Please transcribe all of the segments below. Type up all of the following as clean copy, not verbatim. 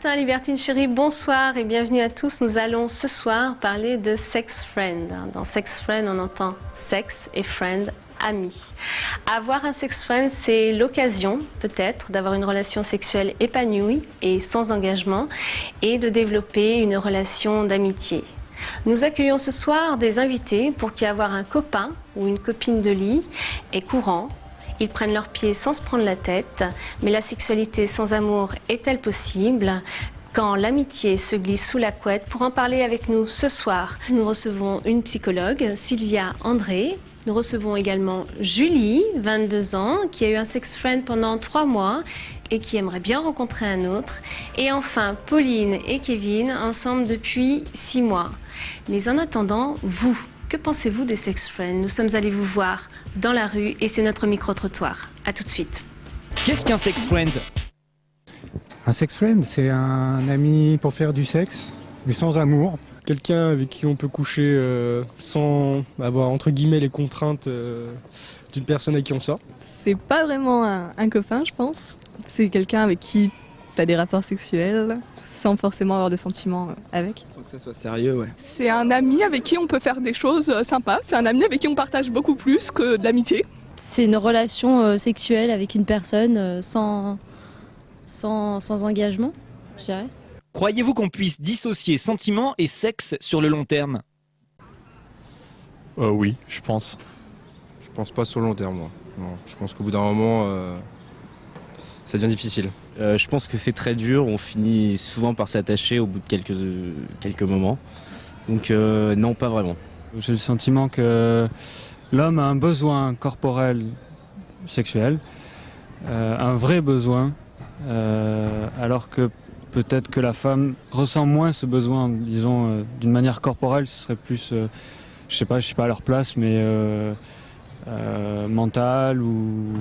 Martin, Libertine chérie, bonsoir et bienvenue à tous. Nous allons ce soir parler de sex friend. Dans sex friend, on entend sexe et friend, amis. Avoir un sex friend, c'est l'occasion peut-être d'avoir une relation sexuelle épanouie et sans engagement et de développer une relation d'amitié. Nous accueillons ce soir des invités pour qui avoir un copain ou une copine de lit est courant. Ils prennent leurs pieds sans se prendre la tête, mais la sexualité sans amour est-elle possible ? Quand l'amitié se glisse sous la couette, pour en parler avec nous ce soir, nous recevons une psychologue, Sylvia André. Nous recevons également Julie, 22 ans, qui a eu un sex friend pendant 3 mois et qui aimerait bien rencontrer un autre. Et enfin, Pauline et Kevin, ensemble depuis 6 mois. Mais en attendant, vous, que pensez-vous des sex friends ? Nous sommes allés vous voir dans la rue et c'est notre micro-trottoir. A tout de suite. Qu'est-ce qu'un sex friend ? Un sex friend, c'est un ami pour faire du sexe, mais sans amour. Quelqu'un avec qui on peut coucher sans avoir entre guillemets les contraintes d'une personne avec qui on sort. C'est pas vraiment un copain, je pense. C'est quelqu'un avec qui t'as des rapports sexuels sans forcément avoir de sentiments avec. Sans que ça soit sérieux, ouais. C'est un ami avec qui on peut faire des choses sympas. C'est un ami avec qui on partage beaucoup plus que de l'amitié. C'est une relation sexuelle avec une personne sans engagement, je dirais. Croyez-vous qu'on puisse dissocier sentiment et sexe sur le long terme ? Oui, je pense. Je pense pas sur le long terme, moi. Non, je pense qu'au bout d'un moment, ça devient difficile. Je pense que c'est très dur, on finit souvent par s'attacher au bout de quelques moments. Donc non, pas vraiment. J'ai le sentiment que l'homme a un besoin corporel sexuel, un vrai besoin, alors que peut-être que la femme ressent moins ce besoin, disons, d'une manière corporelle, ce serait plus, je sais pas à leur place, mais mental ou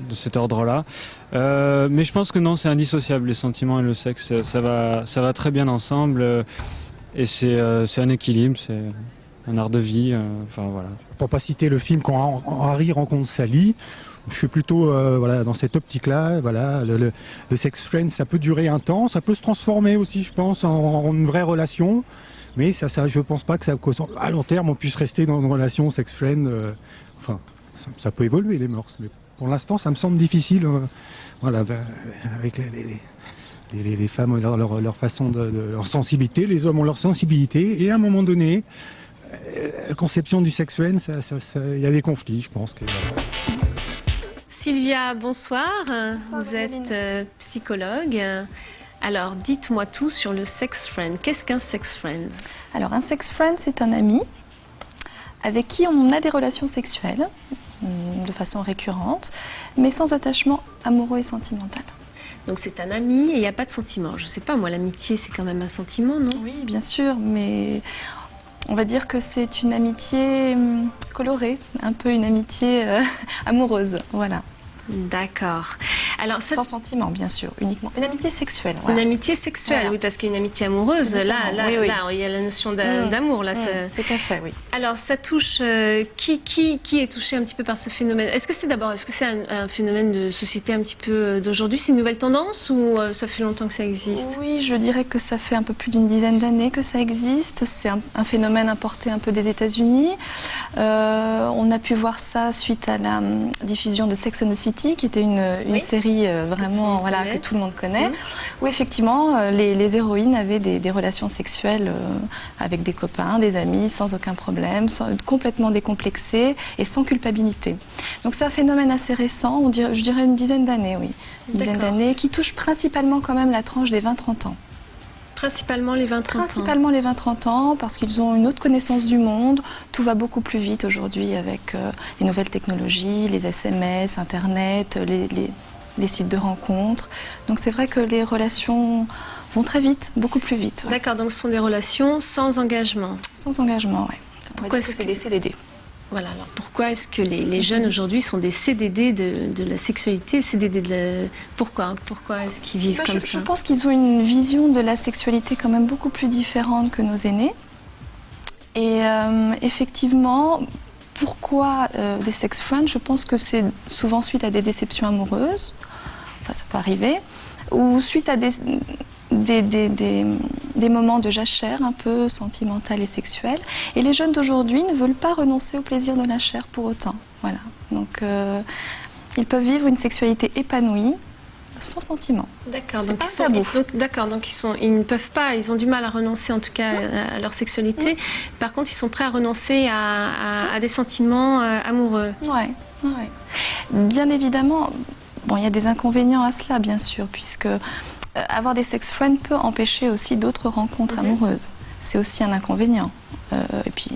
de cet ordre-là. Mais je pense que non, c'est indissociable, les sentiments et le sexe, ça va très bien ensemble, et c'est un équilibre, c'est un art de vie, enfin voilà. Pour pas citer le film Quand Harry rencontre Sally, je suis plutôt dans cette optique-là. Voilà, le sex friend, ça peut durer un temps, ça peut se transformer aussi, je pense, en une vraie relation. Mais je pense pas que à long terme, on puisse rester dans une relation sex friend. Ça peut évoluer les mœurs, mais pour l'instant, ça me semble difficile. Avec les femmes, leur façon leur sensibilité, les hommes ont leur sensibilité, et à un moment donné, la conception du sex friend, il y a des conflits, je pense. Sylvia, bonsoir. Vous êtes psychologue. Alors, dites-moi tout sur le sex friend. Qu'est-ce qu'un sex friend ? Alors, un sex friend, c'est un ami avec qui on a des relations sexuelles de façon récurrente, mais sans attachement amoureux et sentimental. Donc, c'est un ami et il n'y a pas de sentiment. Je ne sais pas, moi, l'amitié, c'est quand même un sentiment, non ? Oui, bien sûr, mais on va dire que c'est une amitié colorée, un peu une amitié amoureuse, voilà. D'accord. Alors, sans sentiment, bien sûr, uniquement. Une amitié sexuelle. Voilà. Une amitié sexuelle, voilà. Oui, parce qu'une amitié amoureuse, là, il y a la notion d'amour. Là, tout à fait, oui. Alors, ça touche... qui est touché un petit peu par ce phénomène ? Est-ce que c'est un phénomène de société un petit peu d'aujourd'hui ? C'est une nouvelle tendance ou ça fait longtemps que ça existe ? Oui, je dirais que ça fait un peu plus d'une dizaine d'années que ça existe. C'est un phénomène importé un peu des États-Unis. On a pu voir ça suite à la diffusion de Sex and the City, qui était une série vraiment que tout le monde connaît, où effectivement les héroïnes avaient des relations sexuelles avec des copains, des amis, sans aucun problème, complètement décomplexées et sans culpabilité. Donc c'est un phénomène assez récent, je dirais une dizaine d'années, oui. Une dizaine d'années, qui touche principalement quand même la tranche des 20-30 ans. Principalement les 20-30 ans. Principalement les 20-30 ans, parce qu'ils ont une autre connaissance du monde. Tout va beaucoup plus vite aujourd'hui avec les nouvelles technologies, les SMS, Internet, les sites de rencontres. Donc c'est vrai que les relations vont très vite, beaucoup plus vite. Ouais. D'accord, donc ce sont des relations sans engagement. Sans engagement, oui. Pourquoi c'est des CDD ? Voilà, alors pourquoi est-ce que les jeunes aujourd'hui sont des CDD de la sexualité, Pourquoi est-ce qu'ils vivent comme ça ? Je pense qu'ils ont une vision de la sexualité quand même beaucoup plus différente que nos aînés. Et effectivement, pourquoi des sex friends ? Je pense que c'est souvent suite à des déceptions amoureuses, enfin ça peut arriver, ou suite à des moments de jachère un peu sentimental et sexuel. Et les jeunes d'aujourd'hui ne veulent pas renoncer au plaisir de la chair pour autant. Voilà. Donc, ils peuvent vivre une sexualité épanouie sans sentiment. D'accord, C'est donc, pas un tabou. ils ne peuvent pas, ils ont du mal à renoncer en tout cas à leur sexualité. Par contre, ils sont prêts à renoncer à des sentiments amoureux. Ouais. Bien évidemment, il y a des inconvénients à cela, bien sûr, puisque avoir des sex friends peut empêcher aussi d'autres rencontres amoureuses. C'est aussi un inconvénient. Et puis,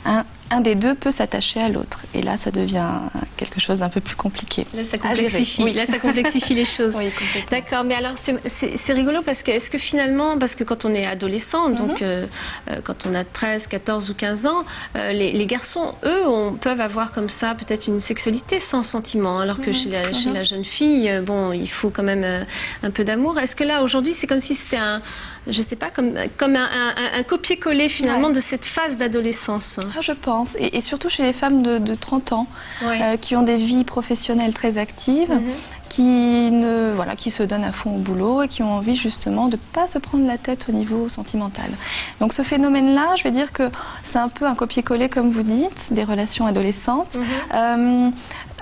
un des deux peut s'attacher à l'autre. Et là, ça devient quelque chose d'un peu plus compliqué. Là, ça complexifie. Oui. Là, ça complexifie les choses. Oui, complètement. D'accord, mais alors c'est rigolo parce que est-ce que finalement, parce que quand on est adolescent, donc quand on a 13, 14 ou 15 ans, les garçons, eux, peuvent avoir comme ça peut-être une sexualité sans sentiment, alors que chez la jeune fille, il faut quand même un peu d'amour. Est-ce que là, aujourd'hui, c'est comme si c'était je sais pas, comme un copier-coller finalement de cette phase d'adolescence? Je pense, et surtout chez les femmes de 30 ans, qui ont des vies professionnelles très actives, qui se donnent à fond au boulot et qui ont envie justement de ne pas se prendre la tête au niveau sentimental. Donc ce phénomène-là, je vais dire que c'est un peu un copier-coller, comme vous dites, des relations adolescentes.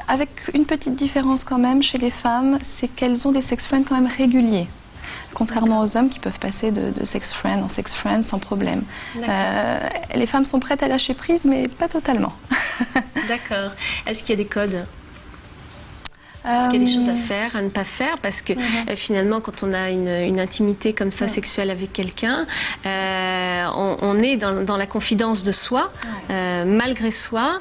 Avec une petite différence quand même chez les femmes, c'est qu'elles ont des sex friends quand même réguliers. Contrairement aux hommes qui peuvent passer de sex friend en sex friend sans problème. Les femmes sont prêtes à lâcher prise, mais pas totalement. D'accord. Est-ce qu'il y a des codes ? Est-ce qu'il y a des choses à faire, à ne pas faire? Parce que finalement, quand on a une intimité comme ça, sexuelle avec quelqu'un, on est dans la confidence de soi, malgré soi.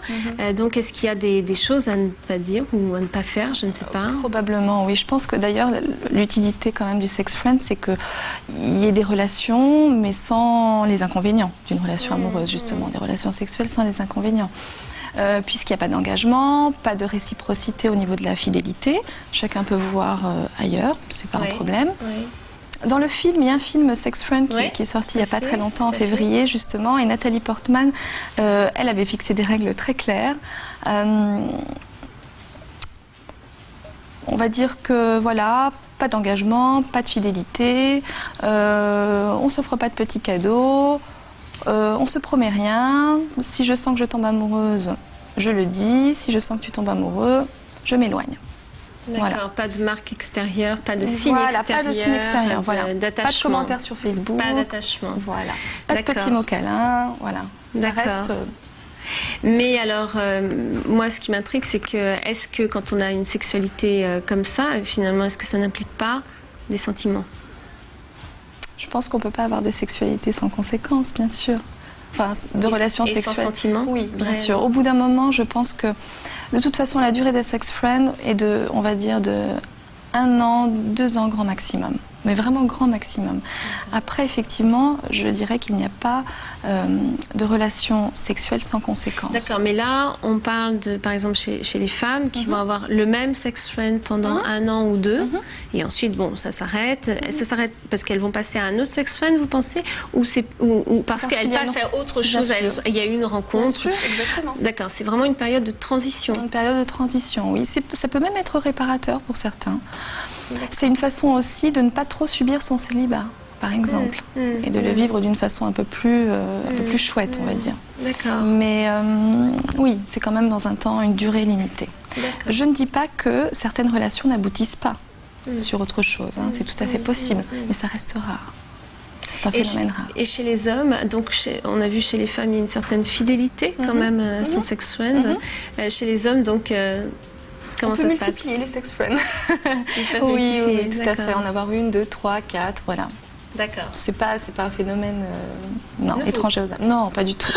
Donc, est-ce qu'il y a des choses à ne pas dire ou à ne pas faire? Je ne sais pas. Probablement, oui. Je pense que d'ailleurs, l'utilité quand même du sex friend, c'est qu'il y ait des relations, mais sans les inconvénients d'une relation amoureuse, justement. Des relations sexuelles sans les inconvénients. Puisqu'il n'y a pas d'engagement, pas de réciprocité au niveau de la fidélité. Chacun peut voir ailleurs, c'est pas un problème. Dans le film, il y a un film Sex Friend qui est sorti il n'y a pas très longtemps, en février justement, et Nathalie Portman, elle avait fixé des règles très claires. On va dire que voilà, pas d'engagement, pas de fidélité, on ne s'offre pas de petits cadeaux. On se promet rien. Si je sens que je tombe amoureuse, je le dis. Si je sens que tu tombes amoureux, je m'éloigne. D'accord, pas de marque extérieure, pas de signe extérieur. Pas de signe extérieur, pas de commentaires sur Facebook. Pas d'attachement. Voilà. Pas de petits mots câlins. Voilà. Ça reste. Mais alors, moi, ce qui m'intrigue, c'est que est-ce que quand on a une sexualité comme ça, finalement, est-ce que ça n'implique pas des sentiments ? Je pense qu'on ne peut pas avoir de sexualité sans conséquence, bien sûr. Enfin, de relations sexuelles. Sans sentiment ? Oui, bien sûr. Au bout d'un moment, je pense que, de toute façon, la durée des sex friends est de, on va dire, de 1 an, 2 ans grand maximum. Mais vraiment grand maximum. Après, effectivement, je dirais qu'il n'y a pas de relation sexuelle sans conséquence. D'accord, mais là, on parle de, par exemple, chez les femmes qui vont avoir le même sex friend pendant 1 an ou 2, et ensuite, ça s'arrête. Ça s'arrête parce qu'elles vont passer à un autre sex friend, vous pensez, ou parce qu'elles passent à autre chose, il y a eu une rencontre. Bien sûr, exactement. D'accord, c'est vraiment une période de transition. Une période de transition, oui. Ça peut même être réparateur pour certains. C'est une façon aussi de ne pas trop subir son célibat, par exemple, et de le vivre d'une façon un peu plus chouette, on va dire. D'accord. Mais oui, c'est quand même dans un temps, une durée limitée. Je ne dis pas que certaines relations n'aboutissent pas sur autre chose, hein. C'est tout à fait possible, mais ça reste rare. C'est un phénomène rare. Et chez les hommes, donc on a vu chez les femmes, il y a une certaine fidélité quand même, sans sex friend. Chez les hommes, donc... Comment ça se passe ? Multiplier les sex friends. Oui, tout à fait. En avoir 1, 2, 3, 4, voilà. D'accord. C'est pas un phénomène étranger aux hommes. Non, pas du tout.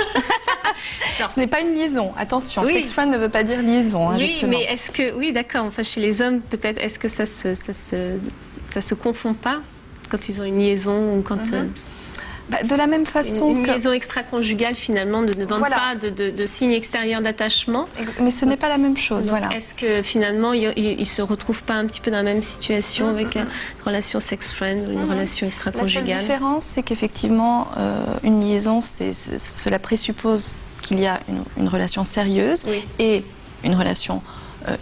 Ce n'est pas une liaison. Attention, sex friend ne veut pas dire liaison, hein, justement. Mais est-ce que, d'accord, enfin chez les hommes peut-être, est-ce que ça se confond pas quand ils ont une liaison ou quand de la même façon une liaison extra-conjugale finalement ne demande pas de signe extérieur d'attachement. Mais ce n'est pas la même chose. Donc, est-ce que finalement ils ne se retrouvent pas un petit peu dans la même situation avec une relation sex-friend ou une relation extra-conjugale ? La seule différence, c'est qu'effectivement une liaison, cela présuppose qu'il y a une relation sérieuse et une relation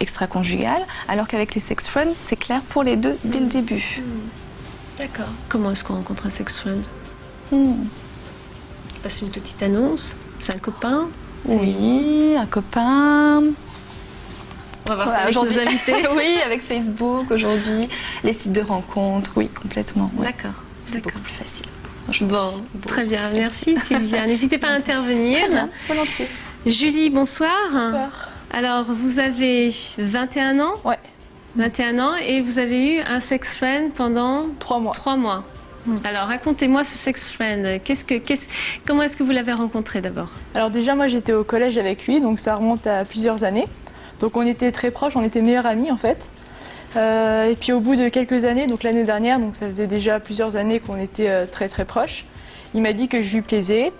extra-conjugale, alors qu'avec les sex-friends, c'est clair pour les deux dès le début. D'accord. Comment est-ce qu'on rencontre un sex friend? Hmm. On passe une petite annonce. C'est un copain? Oui, un copain. On va voir Voilà, ça avec nos aujourd'hui. invités. Oui, avec Facebook aujourd'hui, les sites de rencontres, oui, complètement. Ouais. D'accord. C'est beaucoup plus facile. Bon, très bien. Merci Sylvia. N'hésitez pas à intervenir. Très bien, volontiers. Julie, bonsoir. Bonsoir. Alors, vous avez 21 ans? Ouais. 21 ans et vous avez eu un sex friend pendant 3 mois. 3 mois. Alors, racontez-moi ce sex friend. Comment est-ce que vous l'avez rencontré d'abord? Alors déjà, moi j'étais au collège avec lui, donc ça remonte à plusieurs années. Donc on était très proches, on était meilleurs amis en fait. Et puis au bout de quelques années, donc l'année dernière, donc ça faisait déjà plusieurs années qu'on était très très proches, il m'a dit que je lui plaisais.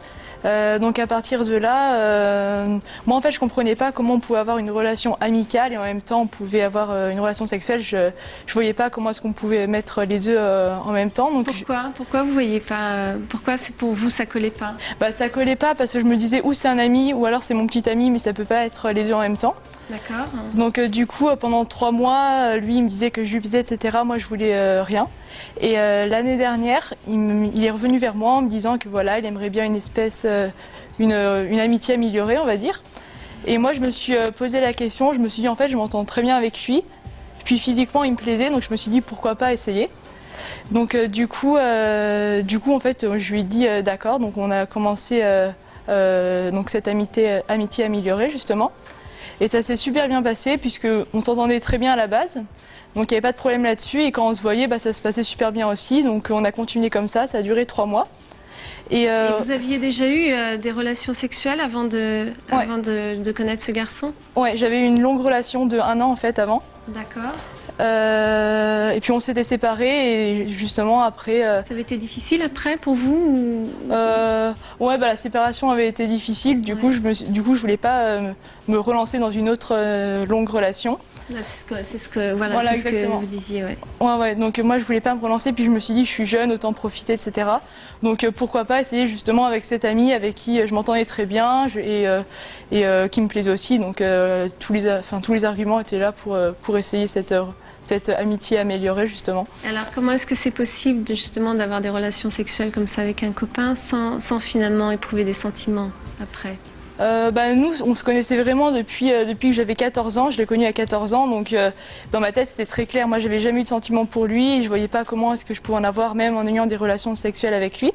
Donc à partir de là, moi en fait je comprenais pas comment on pouvait avoir une relation amicale et en même temps on pouvait avoir une relation sexuelle. Je voyais pas comment est-ce qu'on pouvait mettre les deux en même temps. Donc Pourquoi vous voyez pas? Pourquoi c'est pour vous ça collait pas? Bah ça collait pas parce que je me disais ou c'est un ami ou alors c'est mon petit ami, mais ça peut pas être les deux en même temps. D'accord. Donc du coup pendant 3 mois, lui il me disait que je lui plaisais, etc. Moi je voulais rien. Et l'année dernière, il est revenu vers moi en me disant que voilà, il aimerait bien une amitié améliorée, on va dire. Et moi je me suis posé la question, je me suis dit en fait je m'entends très bien avec lui. Puis physiquement il me plaisait, donc je me suis dit pourquoi pas essayer. Donc du coup en fait je lui ai dit d'accord, donc on a commencé donc cette amitié améliorée justement. Et ça s'est super bien passé puisqu'on s'entendait très bien à la base. Donc il n'y avait pas de problème là-dessus et quand on se voyait, ça se passait super bien aussi. Donc on a continué comme ça a duré 3 mois. Et vous aviez déjà eu des relations sexuelles avant de connaître ce garçon? Ouais, j'avais eu une longue relation de 1 an en fait avant. D'accord. Et puis on s'était séparés et justement après... Ça avait été difficile après pour vous Ouais, la séparation avait été difficile. Du coup, je voulais pas me relancer dans une autre longue relation. C'est ce que vous disiez, ouais. Ouais. Donc moi, je voulais pas me relancer. Puis je me suis dit, je suis jeune, autant profiter, etc. Donc pourquoi pas essayer justement avec cet ami avec qui je m'entendais très bien et qui me plaisait aussi. Donc tous les arguments étaient là pour essayer cette amitié améliorée justement. Alors comment est-ce que c'est possible d'avoir des relations sexuelles comme ça avec un copain sans finalement éprouver des sentiments après? Nous, on se connaissait vraiment depuis que j'avais 14 ans. Je l'ai connu à 14 ans, donc dans ma tête c'était très clair. Moi, j'avais jamais eu de sentiments pour lui et je voyais pas comment est-ce que je pouvais en avoir même en ayant des relations sexuelles avec lui.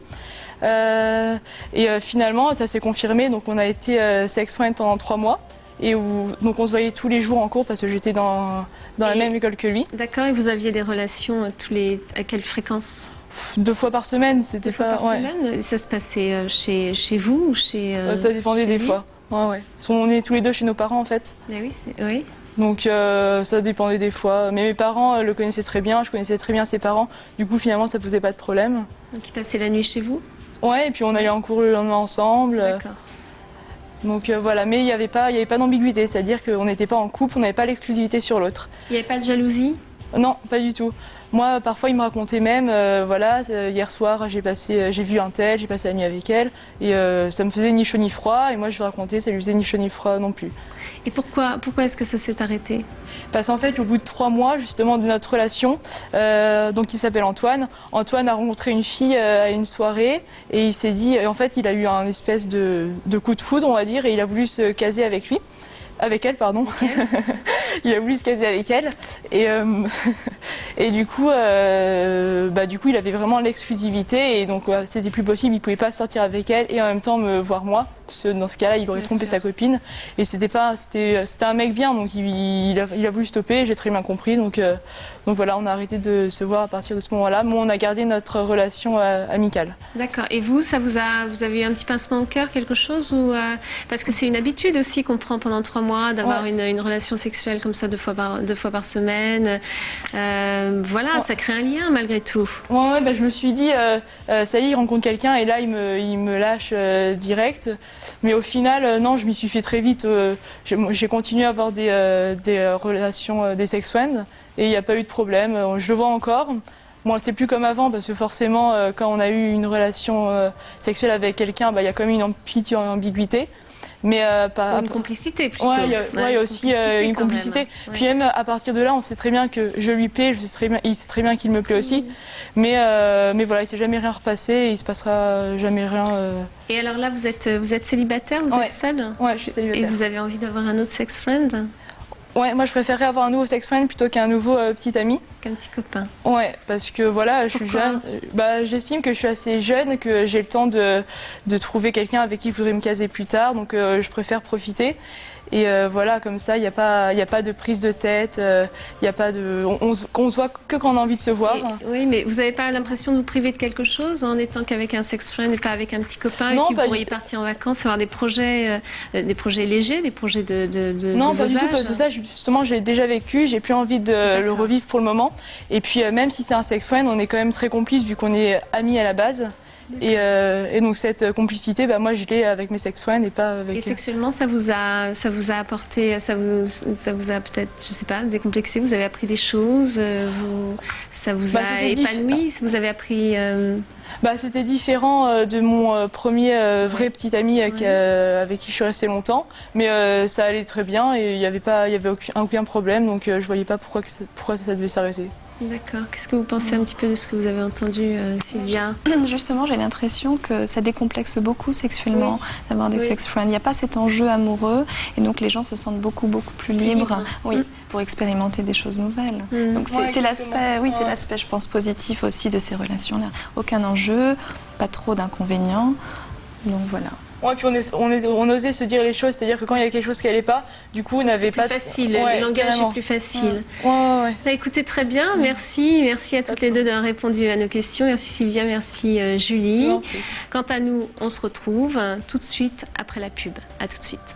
Finalement, ça s'est confirmé. Donc on a été sex friend pendant 3 mois. Donc on se voyait tous les jours en cours parce que j'étais dans la même école que lui. D'accord, et vous aviez des relations à quelle fréquence? 2 fois par semaine, c'était 2 fois par semaine. Ça se passait chez vous ou chez ça dépendait des fois. Ouais. On est tous les deux chez nos parents en fait. Mais oui. Donc ça dépendait des fois. Mais mes parents le connaissaient très bien, je connaissais très bien ses parents. Du coup finalement ça posait pas de problème. Donc ils passaient la nuit chez vous? Ouais, et puis on allait en cours le lendemain ensemble. D'accord. Donc voilà, mais il n'y avait pas d'ambiguïté, c'est-à-dire qu'on n'était pas en couple, on n'avait pas l'exclusivité sur l'autre. Il n'y avait pas de jalousie? Non, pas du tout. Moi, parfois, il me racontait même, hier soir, j'ai vu un tel, j'ai passé la nuit avec elle, et ça me faisait ni chaud ni froid, et moi, je lui racontais, ça lui faisait ni chaud ni froid non plus. Et pourquoi est-ce que ça s'est arrêté? Parce qu'en fait, au bout de 3 mois, justement, de notre relation, donc il s'appelle Antoine. Antoine a rencontré une fille à une soirée, et il s'est dit, en fait, il a eu un espèce de coup de foudre, on va dire, et il a voulu se caser avec lui. Avec elle, pardon. Okay. Il a voulu se caser avec elle. Et du coup, il avait vraiment l'exclusivité. Et donc, c'était plus possible. Il pouvait pas sortir avec elle et en même temps me voir moi. Parce que dans ce cas-là, il aurait trompé sa copine. Et c'était un mec bien. Donc, il a voulu stopper. J'ai très bien compris. Donc voilà, on a arrêté de se voir à partir de ce moment-là. Mais on a gardé notre relation amicale. D'accord. Et vous avez eu un petit pincement au cœur, quelque chose parce que c'est une habitude aussi qu'on prend pendant 3 mois d'avoir une relation sexuelle comme ça 2 fois par semaine. Ça crée un lien malgré tout. Ouais, je me suis dit, ça y est, il rencontre quelqu'un et là il me lâche direct. Mais au final, non, je m'y suis fait très vite. J'ai continué à avoir des relations, des sex friends et il n'y a pas eu de problème. Je le vois encore. Bon, c'est plus comme avant parce que forcément, quand on a eu une relation sexuelle avec quelqu'un, il y a quand même une petite ambiguïté. Mais pas Une complicité plutôt. Ouais, il y a aussi une complicité. Ouais. Puis même à partir de là, on sait très bien que je lui plais, il sait très bien qu'il me plaît aussi. Mais voilà, il s'est jamais rien repassé, et il se passera jamais rien. Et alors là, vous êtes célibataire, vous êtes seul? Ouais, je suis célibataire. Et vous avez envie d'avoir un autre sex friend? Ouais, moi je préférerais avoir un nouveau sex friend plutôt qu'un nouveau petit ami. Qu'un petit copain. Ouais, parce que voilà, je suis jeune. J'estime que je suis assez jeune, que j'ai le temps de trouver quelqu'un avec qui je voudrais me caser plus tard, donc je préfère profiter. Et voilà, comme ça, il n'y a pas de prise de tête, il y a pas de, on se voit que quand on a envie de se voir. Oui, mais vous n'avez pas l'impression de vous priver de quelque chose en étant qu'avec un sex friend et pas avec un petit copain Non, et que vous pourriez partir en vacances, avoir des projets légers, des projets de Non, de pas vos du tout, âges. parce que ça, justement, j'ai déjà vécu, j'ai plus envie de le revivre pour le moment. Et puis, même si c'est un sex friend, on est quand même très complices vu qu'on est amis à la base. Et donc cette complicité, moi je l'ai avec mes sex friends et pas avec. Et sexuellement, ça vous a apporté, ça vous a peut-être, je sais pas, décomplexé. Vous avez appris des choses, ça vous a épanoui. Vous avez appris. C'était différent de mon premier vrai petit ami avec qui je suis restée longtemps, mais ça allait très bien et il y avait aucun problème, donc je voyais pas pourquoi ça devait s'arrêter. D'accord. Qu'est-ce que vous pensez un petit peu de ce que vous avez entendu, Sylvia? Justement, j'ai l'impression que ça décomplexe beaucoup sexuellement d'avoir des sex friends. Il n'y a pas cet enjeu amoureux et donc les gens se sentent beaucoup plus libres. Oui, pour expérimenter des choses nouvelles. Donc c'est l'aspect, c'est l'aspect, je pense, positif aussi de ces relations-là. Aucun enjeu, pas trop d'inconvénients. Donc voilà. Ouais, puis on osait se dire les choses, c'est-à-dire que quand il y avait quelque chose qui n'allait pas, du coup, on n'avait pas. C'est plus facile, le langage est plus facile. Ouais. Écoutez, très bien, merci à toutes les deux d'avoir répondu à nos questions. Merci Sylvia, merci Julie. Quant à nous, on se retrouve tout de suite après la pub. À tout de suite.